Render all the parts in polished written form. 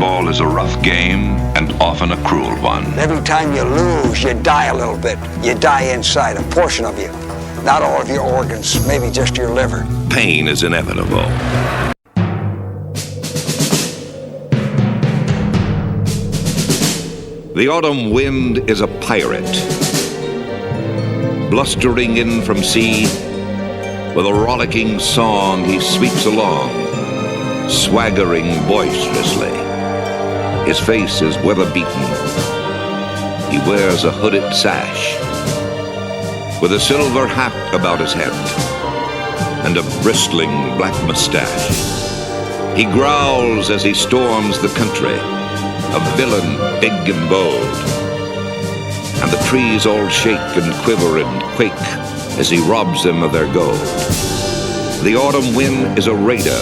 Football is a rough game and often a cruel one. Every time you lose, you die a little bit. You die inside, a portion of you. Not all of your organs, maybe just your liver. Pain is inevitable. The autumn wind is a pirate, blustering in from sea. With a rollicking song he sweeps along, swaggering boisterously. His face is weather-beaten. He wears a hooded sash, with a silver hat about his head, and a bristling black mustache. He growls as he storms the country, a villain big and bold. And the trees all shake and quiver and quake as he robs them of their gold. The autumn wind is a raider,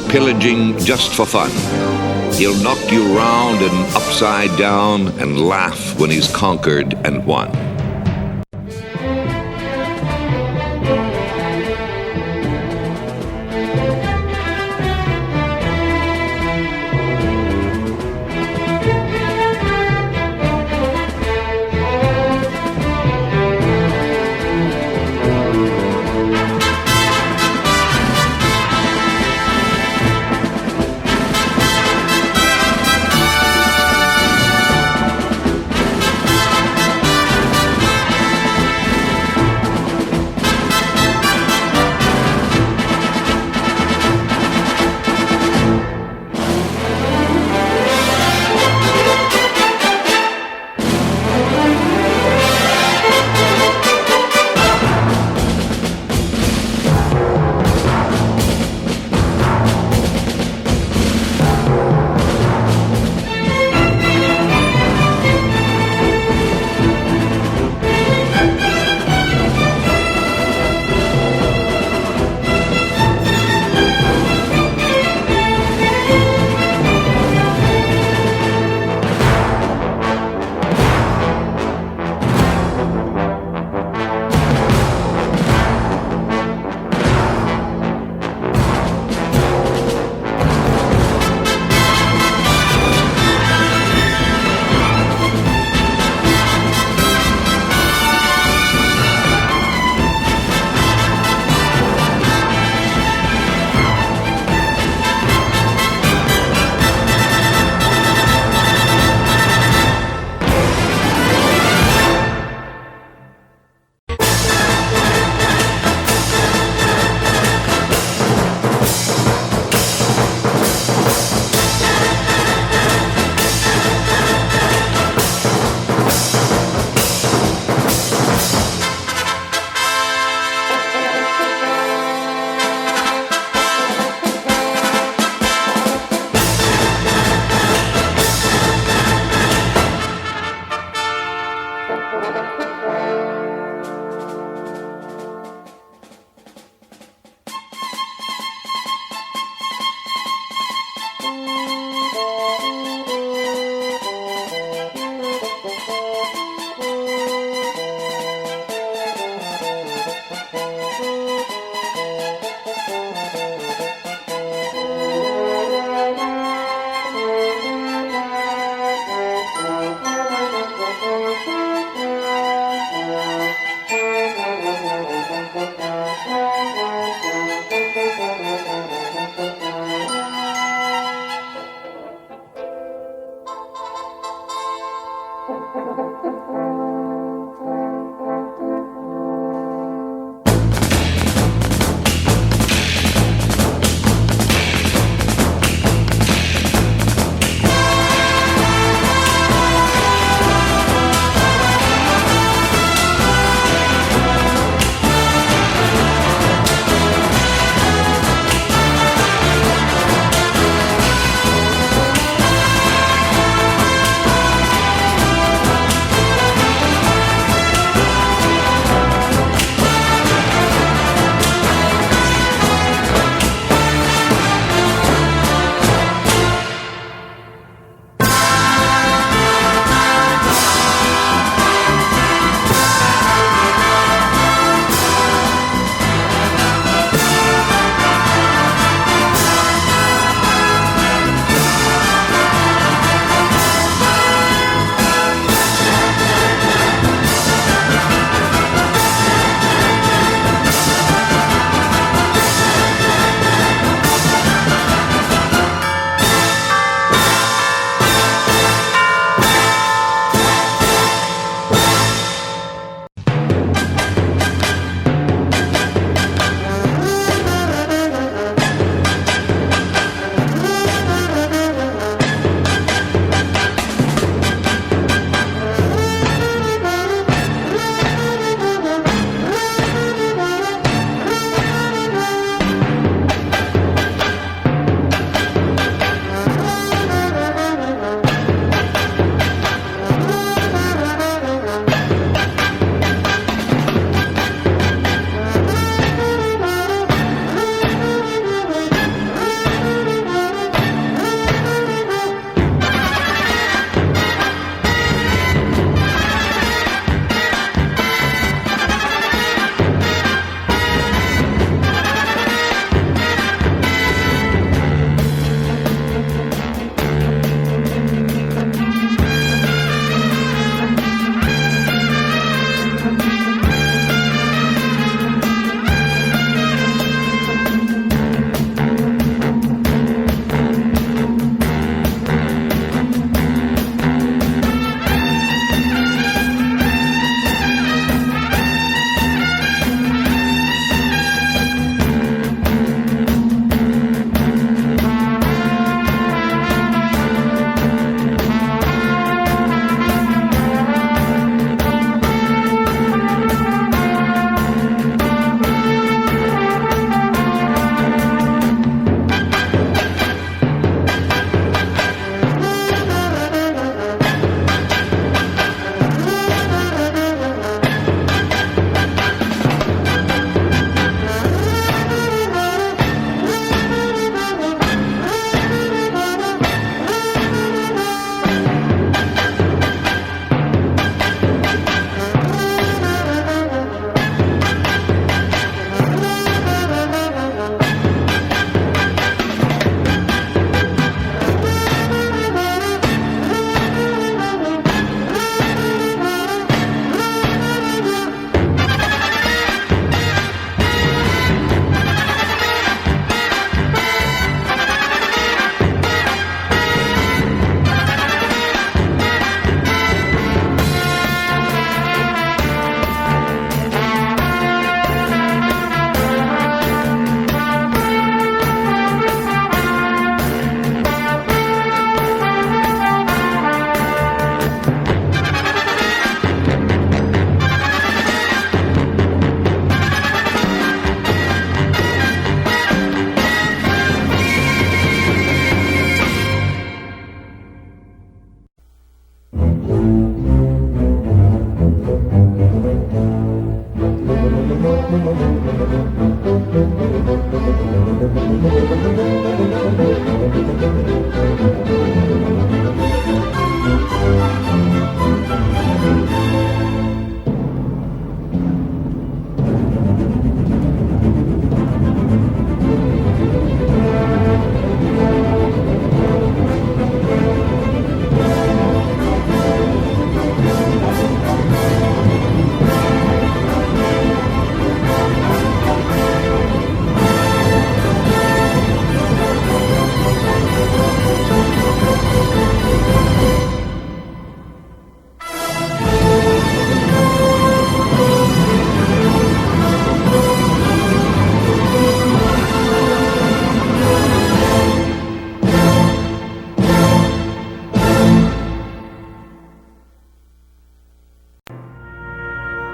pillaging just for fun. He'll knock you round and upside down and laugh when he's conquered and won.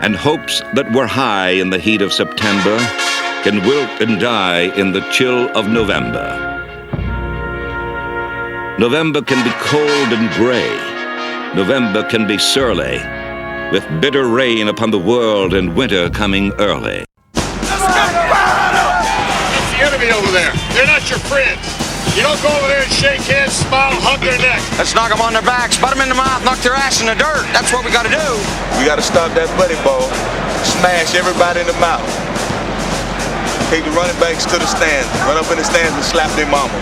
and hopes that were high in the heat of September can wilt and die in the chill of November. November can be cold and gray. November can be surly, with bitter rain upon the world and winter coming early. That's the enemy over there. They're not your friends. You don't go over there and shake hands, smile, hug their neck. Let's knock them on their backs, butt them in the mouth, knock their ass in the dirt. That's what we got to do. We got to stop that buddy ball, smash everybody in the mouth. Take the running backs to the stands, run up in the stands and slap their mama.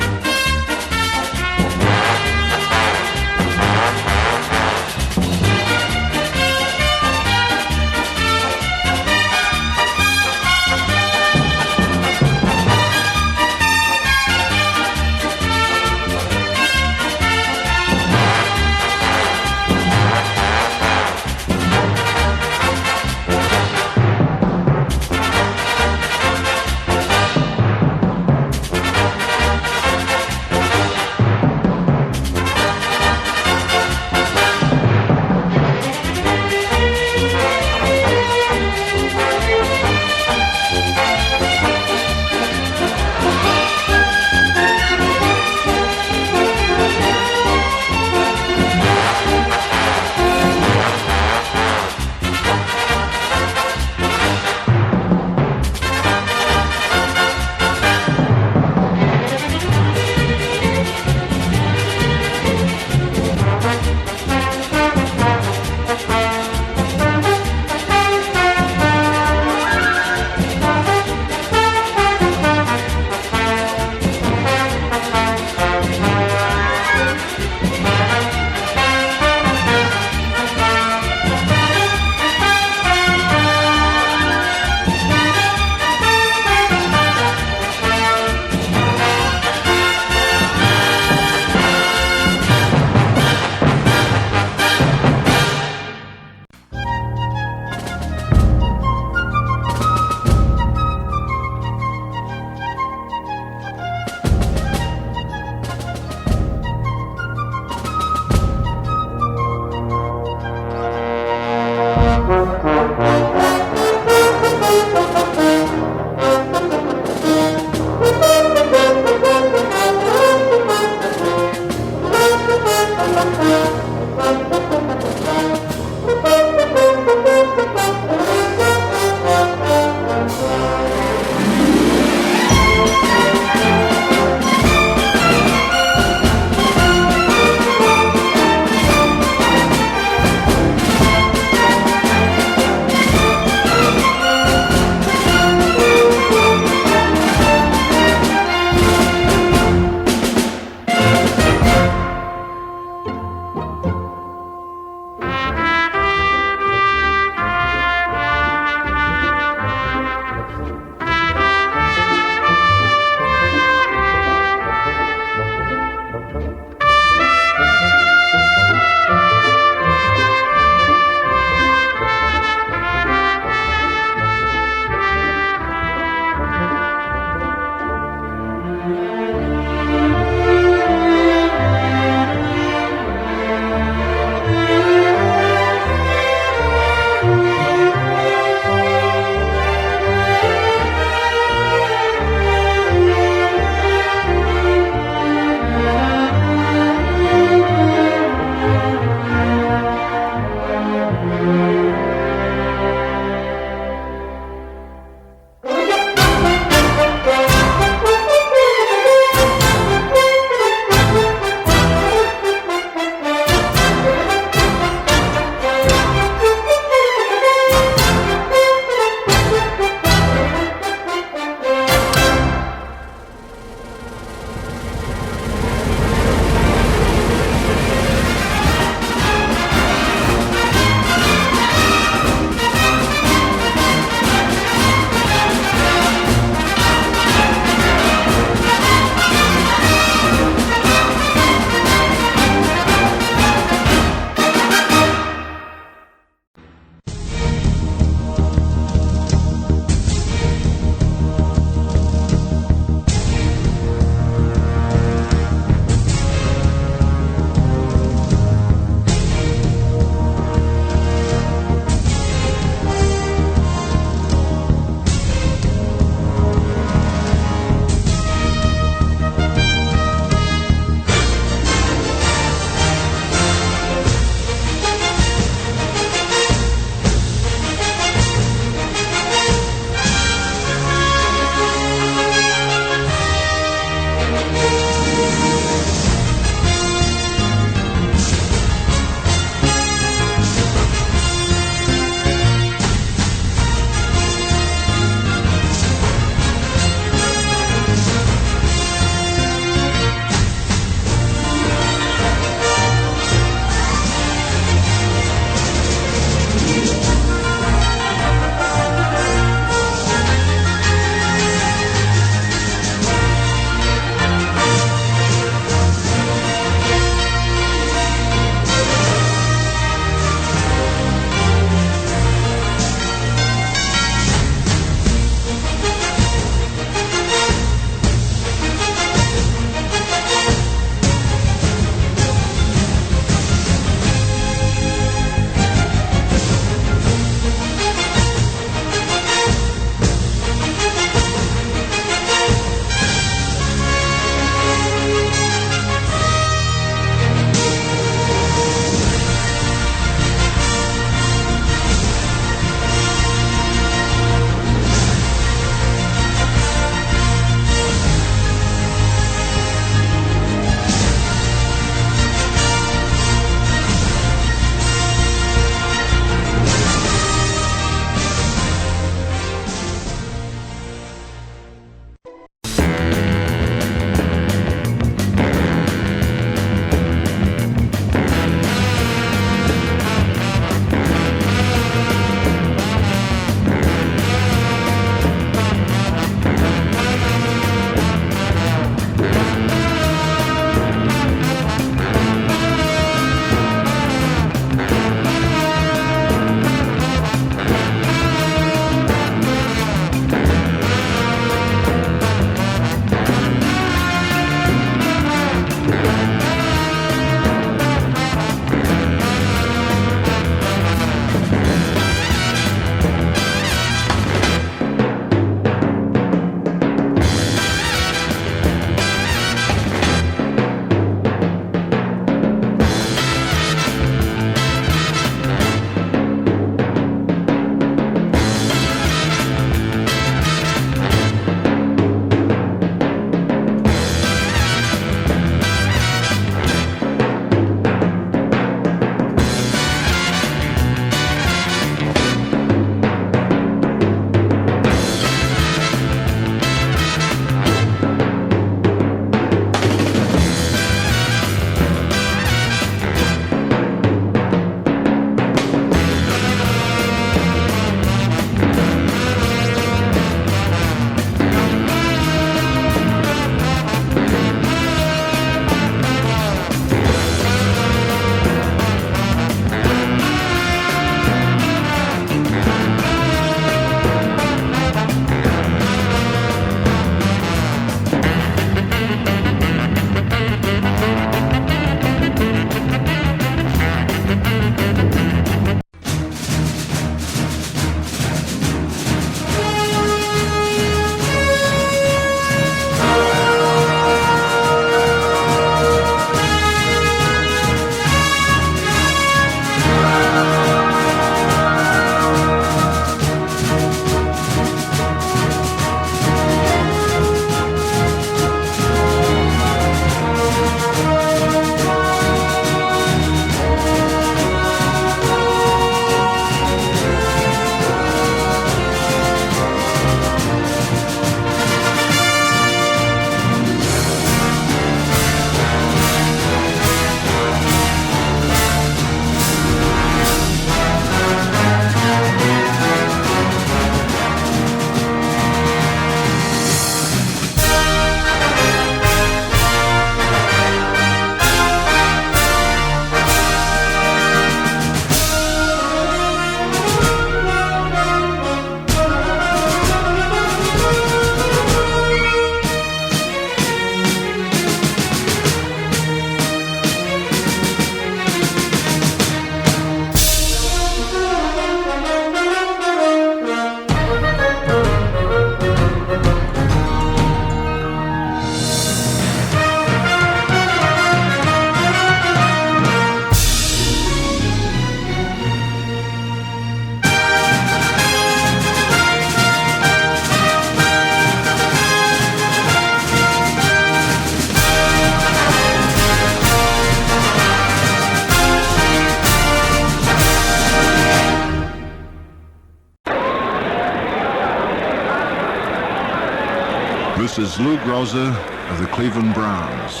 This is Lou Groza of the Cleveland Browns.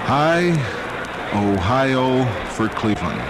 Hi, Ohio for Cleveland.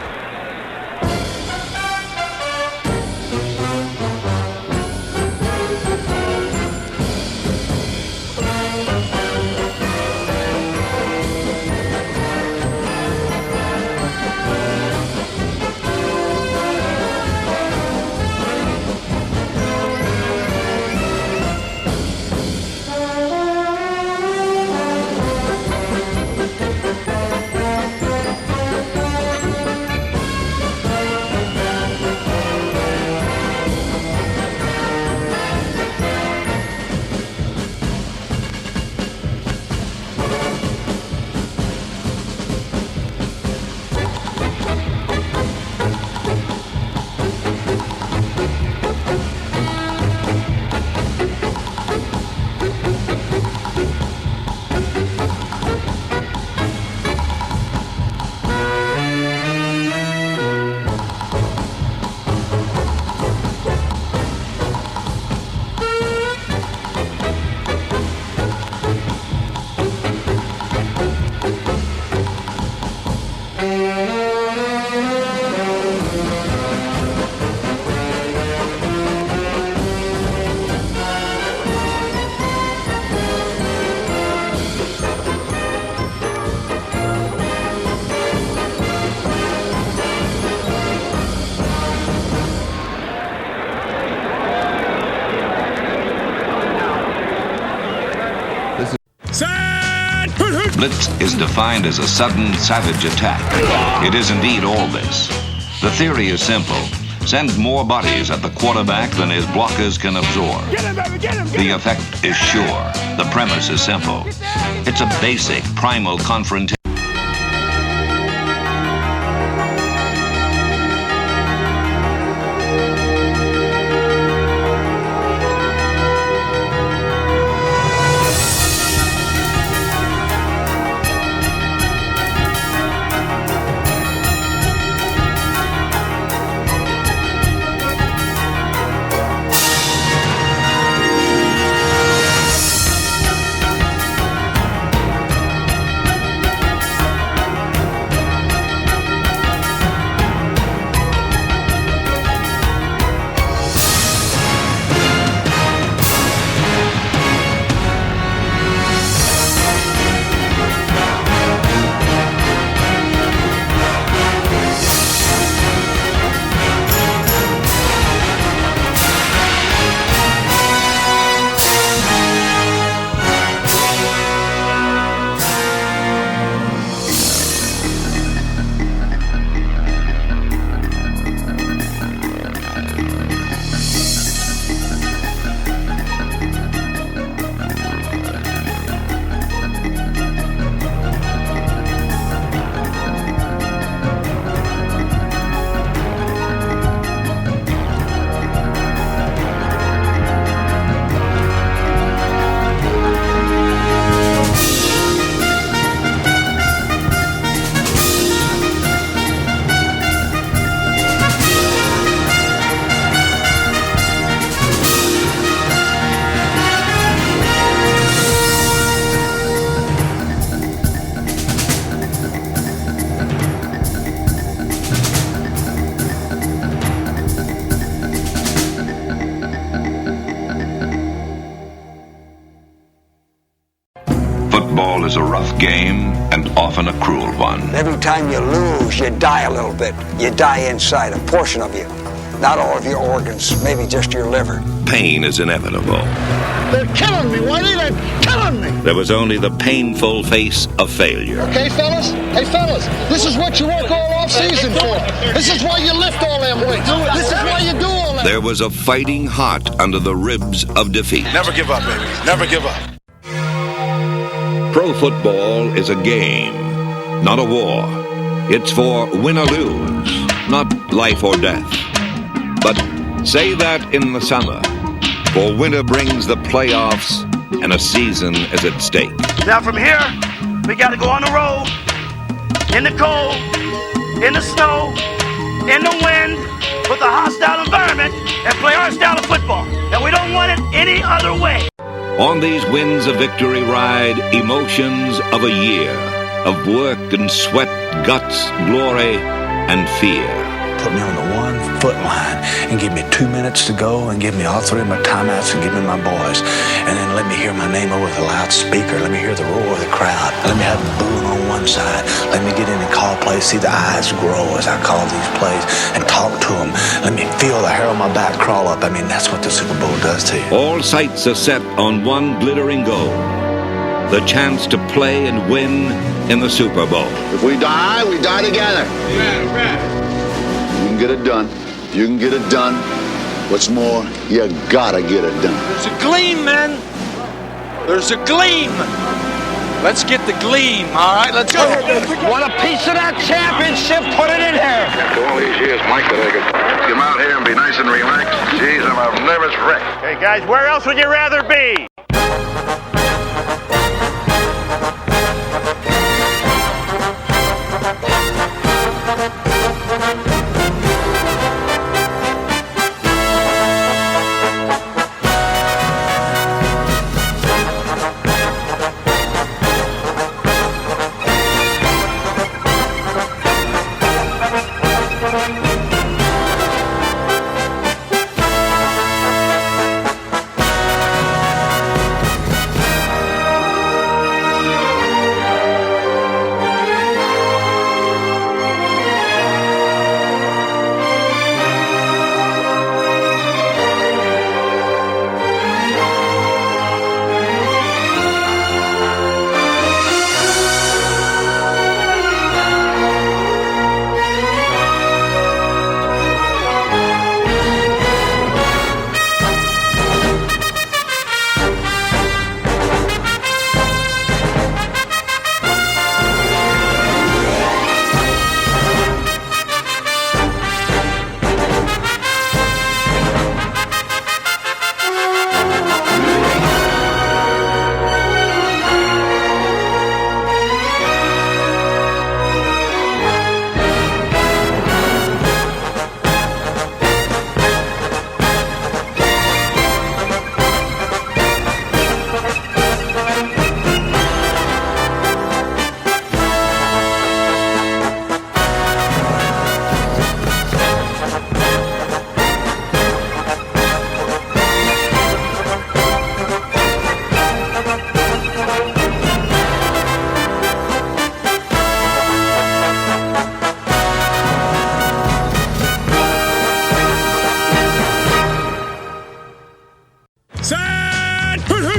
Blitz is defined as a sudden, savage attack. It is indeed all this. The theory is simple. Send more bodies at the quarterback than his blockers can absorb. Get him, baby, get him, get The him. effect is sure. The premise is simple. It's a basic, primal confrontation. Football is a rough game and often a cruel one. Every time you lose, you die a little bit. You die inside, a portion of you. Not all of your organs, maybe just your liver. Pain is inevitable. They're killing me, Whitey. They're killing me. There was only the painful face of failure. Okay, fellas? Hey, fellas, this is what you work all off season for. This is why you lift all them weights. This is why you do all that. There was a fighting heart under the ribs of defeat. Never give up, baby. Never give up. Pro football is a game, not a war. It's for win or lose, not life or death. But say that in the summer, for winter brings the playoffs and a season is at stake. Now from here, we got to go on the road, in the cold, in the snow, in the wind, with a hostile environment, and play our style of football. And we don't want it any other way. On these winds of victory ride emotions of a year, of work and sweat, guts, glory, and fear. Put me on the 1 foot line and give me 2 minutes to go and give me all 3 of my timeouts and give me my boys. And then let me hear my name over the loudspeaker. Let me hear the roar of the crowd. Let me have them booing on one side. Let me get in and call plays, see the eyes grow as I call these plays and talk to them. Let me feel the hair on my back crawl up. I mean, that's what the Super Bowl does to you. All sights are set on one glittering goal. The chance to play and win in the Super Bowl. If we die together. You can get it done. You can get it done. What's more, you gotta get it done. There's a gleam, men. There's a gleam. Let's get the gleam, all right? Let's go. Want a piece of that championship? Put it in here. After all these years, Mike, that I could come out here and be nice and relaxed. Jeez, I'm a nervous wreck. Hey, guys, where else would you rather be?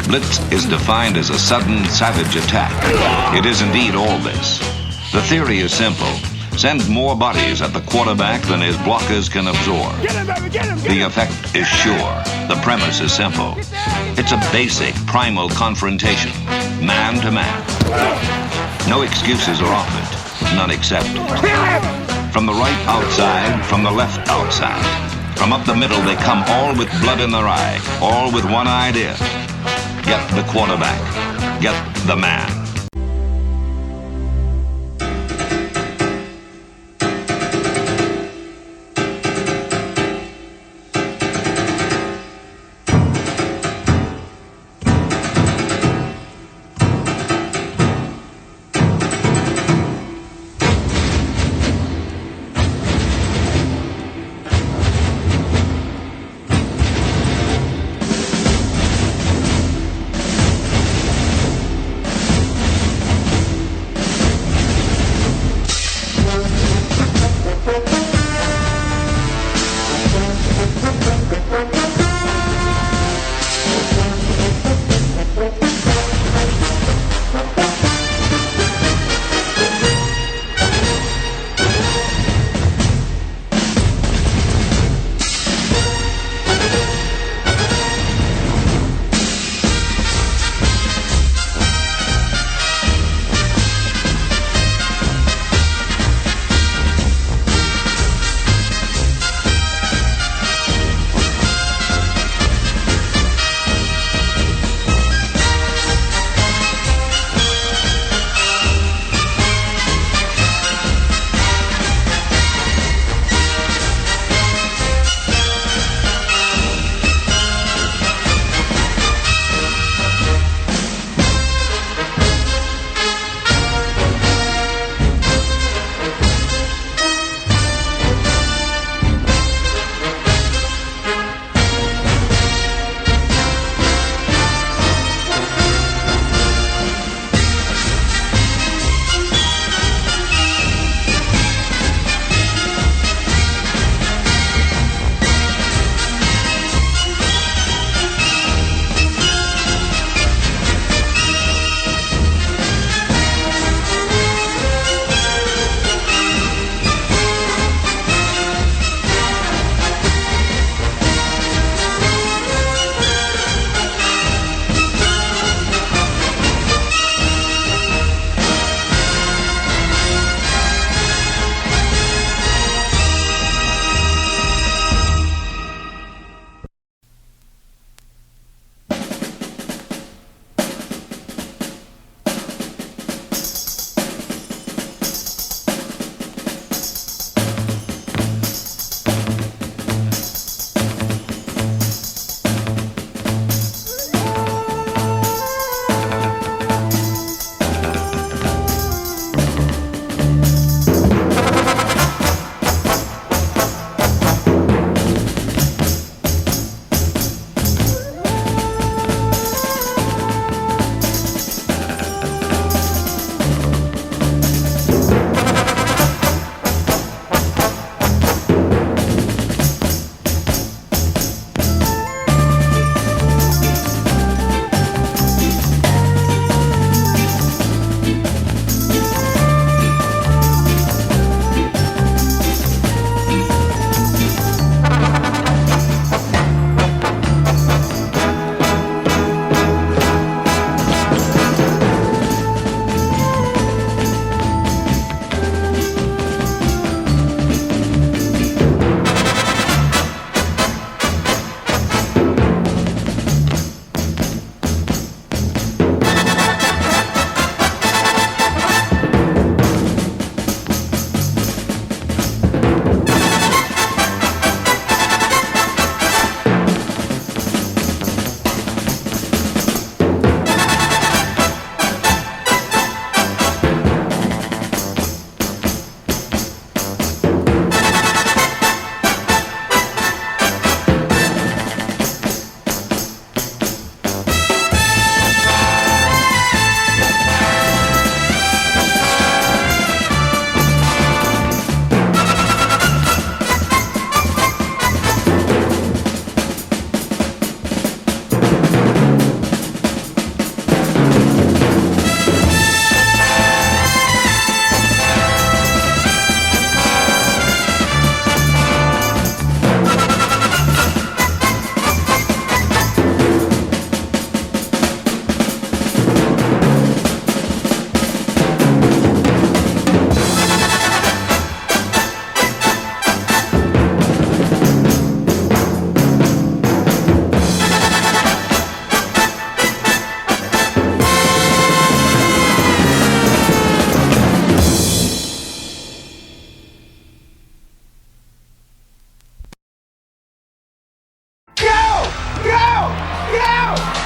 Blitz is defined as a sudden, savage attack. It is indeed all this. The theory is simple. Send more bodies at the quarterback than his blockers can absorb. The effect is sure. The premise is simple. It's a basic, primal confrontation, man to man. No excuses are offered, none accepted. From the right outside, from the left outside. From up the middle, they come all with blood in their eye, all with one idea. Get the quarterback. Get the man.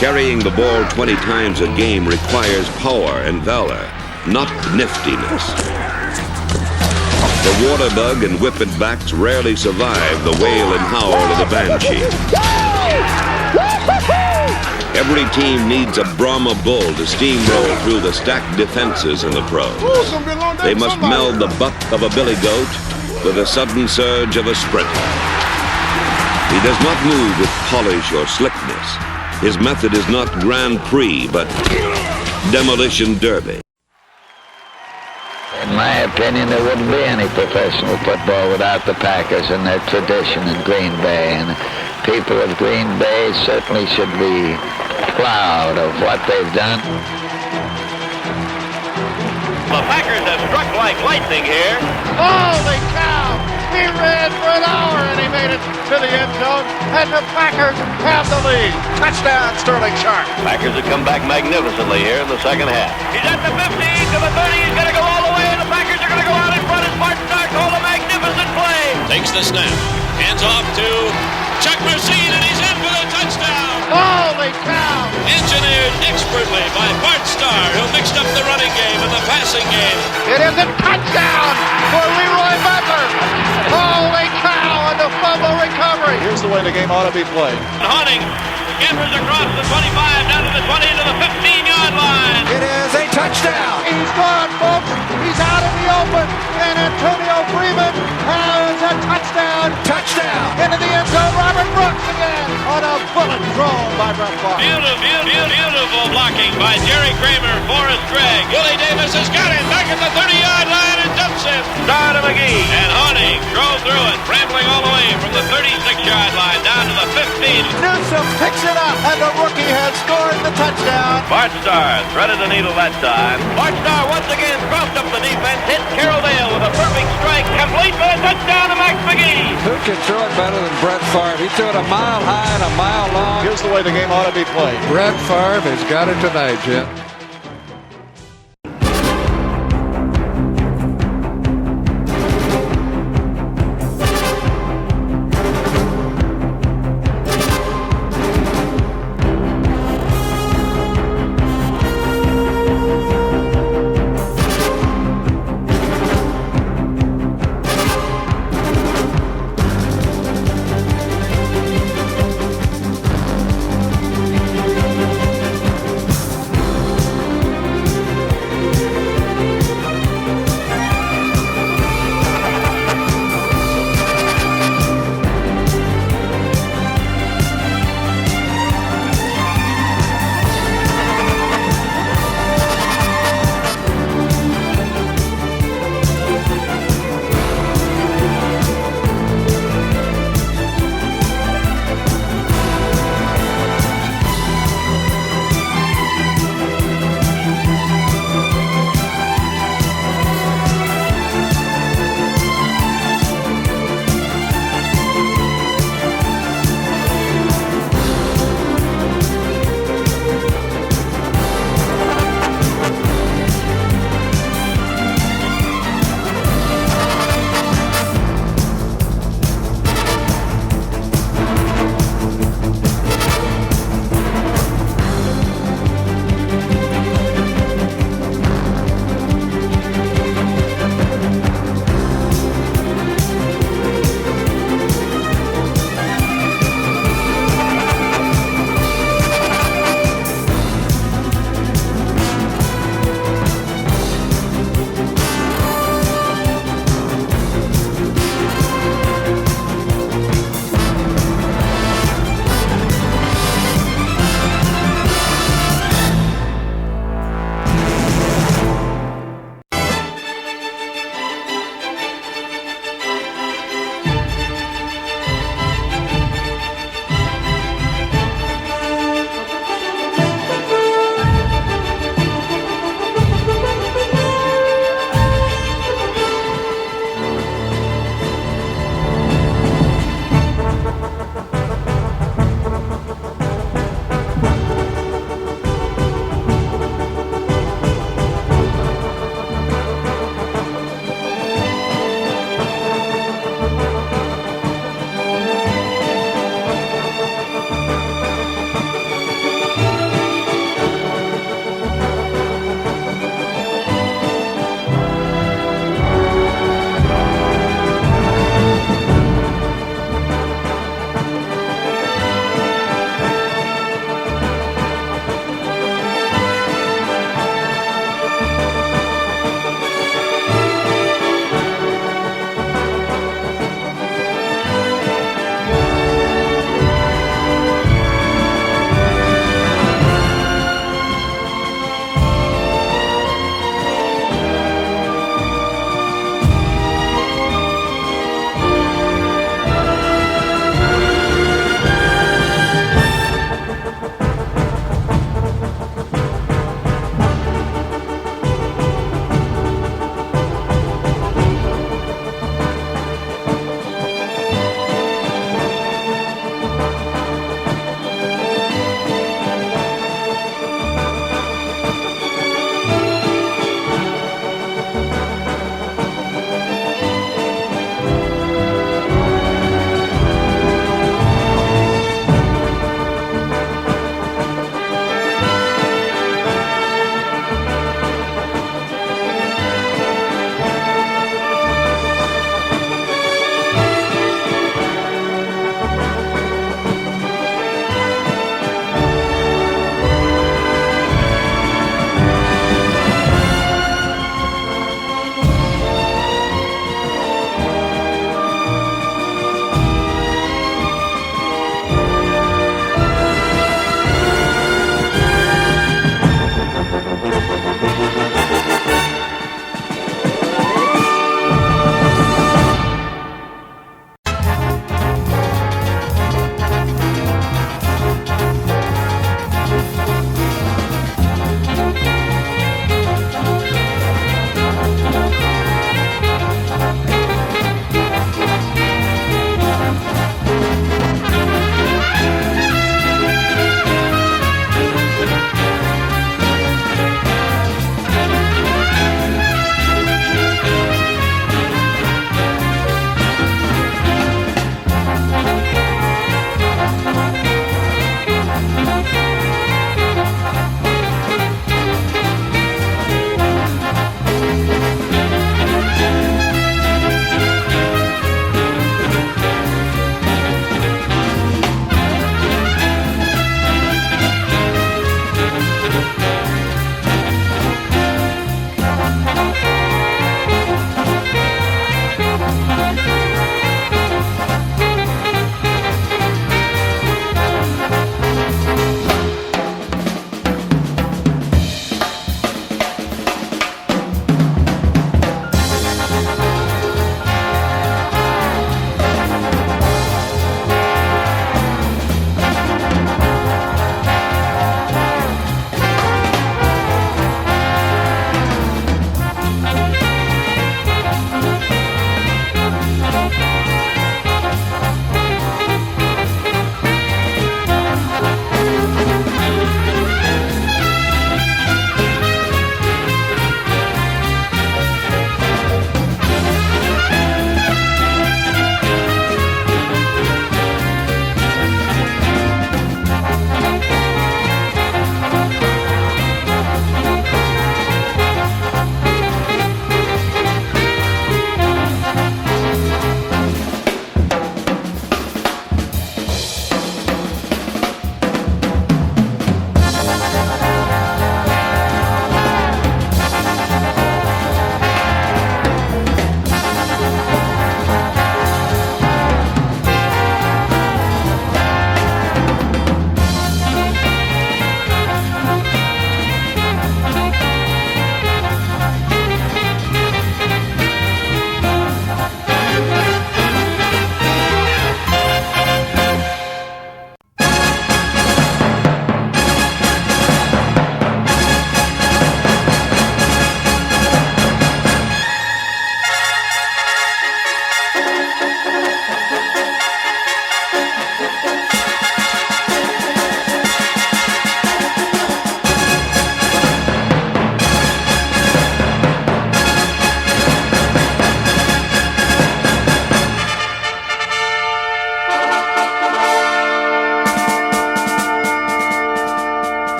Carrying the ball 20 times a game requires power and valor, not niftiness. The water bug and whippet backs rarely survive the wail and howl of the banshee. Every team needs a Brahma Bull to steamroll through the stacked defenses in the pros. They must meld the buck of a billy goat with the sudden surge of a sprinter. He does not move with polish or slickness. His method is not Grand Prix, but demolition derby. In my opinion, there wouldn't be any professional football without the Packers and their tradition in Green Bay. And people of Green Bay certainly should be proud of what they've done. The Packers have struck like lightning here. Holy cow! He ran for an hour and he made it to the end zone, and the Packers have the lead. Touchdown, Sterling Sharp. Packers have come back magnificently here in the second half. He's at the 15 to the 30. He's going to go all the way, and the Packers are going to go out in front as Martin Starr called a magnificent play. Takes the snap, hands off to Chuck Mercine, and he's in for the touchdown. Holy cow! Engineered expertly by Bart Starr, who mixed up the running game and the passing game. It is a touchdown for Leroy Butler. Holy cow, and the fumble recovery. Here's the way the game ought to be played. Hunting scampers across the 25 down to the 20 to the 15-yard line. It is a touchdown. He's gone, folks. He's out in the open, and Antonio Freeman has a touchdown. Touchdown into the end zone. Robert Brooks again on a bullet thrown by Brett Favre. Beautiful blocking by Jerry Kramer, Forrest Gregg. Willie Davis has got it back at the 30-yard line and dumps it. Starr to McGee, and Hunting drove through it, rambling all the way from the 36-yard line down to the 15. Newsom picks it up, and the rookie has scored the touchdown. Bart Starr threaded the needle that time. Bart Starr once again crossed up the defense, hit Carroll Dale with a perfect strike, complete for a touchdown to Max McGee. Who can throw it better than Brett Favre? He threw it a mile high and a mile long. Here's the way the game ought to be played. Brett Favre has got it tonight, Jim.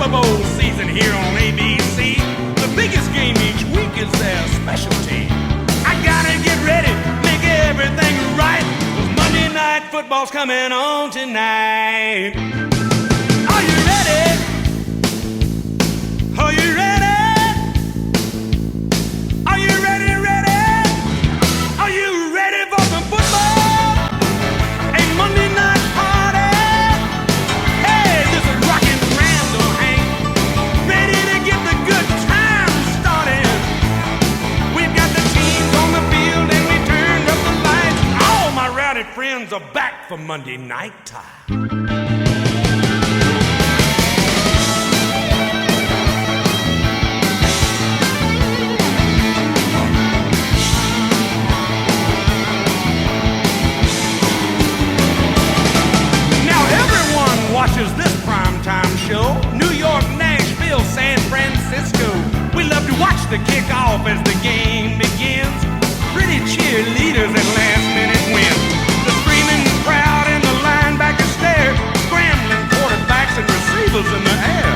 Super Bowl season here on ABC. The biggest game each week is their specialty. I gotta get ready, make everything right, 'cause Monday Night Football's coming on tonight. Are you ready? Are you ready? Are you ready, ready? Are you ready for some football? A Monday night party? Hey, this is rockin' Randall Hank, ready to get the good times started. We've got the teams on the field and we turned up the lights. All my rowdy friends are back for Monday night time. Watches this primetime show. New York, Nashville, San Francisco. We love to watch the kickoff as the game begins. Pretty cheerleaders and last-minute wins. The screaming crowd and the linebackers stare. Gramblin quarterbacks and receivers in the air.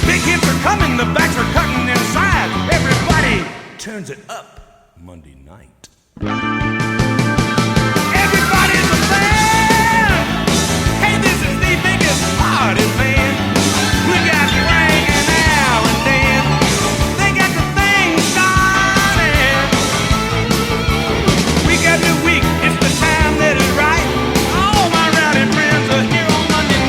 Big hits are coming, the backs are cutting inside. Everybody turns it up Monday night. Everybody's a fan. Hey, this is the biggest party fan. We got Frank and Al and Dan. They got the thing started. We got the week, it's the time that is right. All my rowdy friends are here on Monday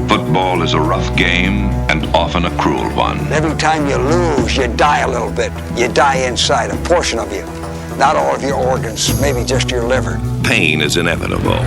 Football is a rough game and often a cruel one. Every time you lose, you die a little bit. You die inside, a portion of you. Not all of your organs, maybe just your liver. Pain is inevitable.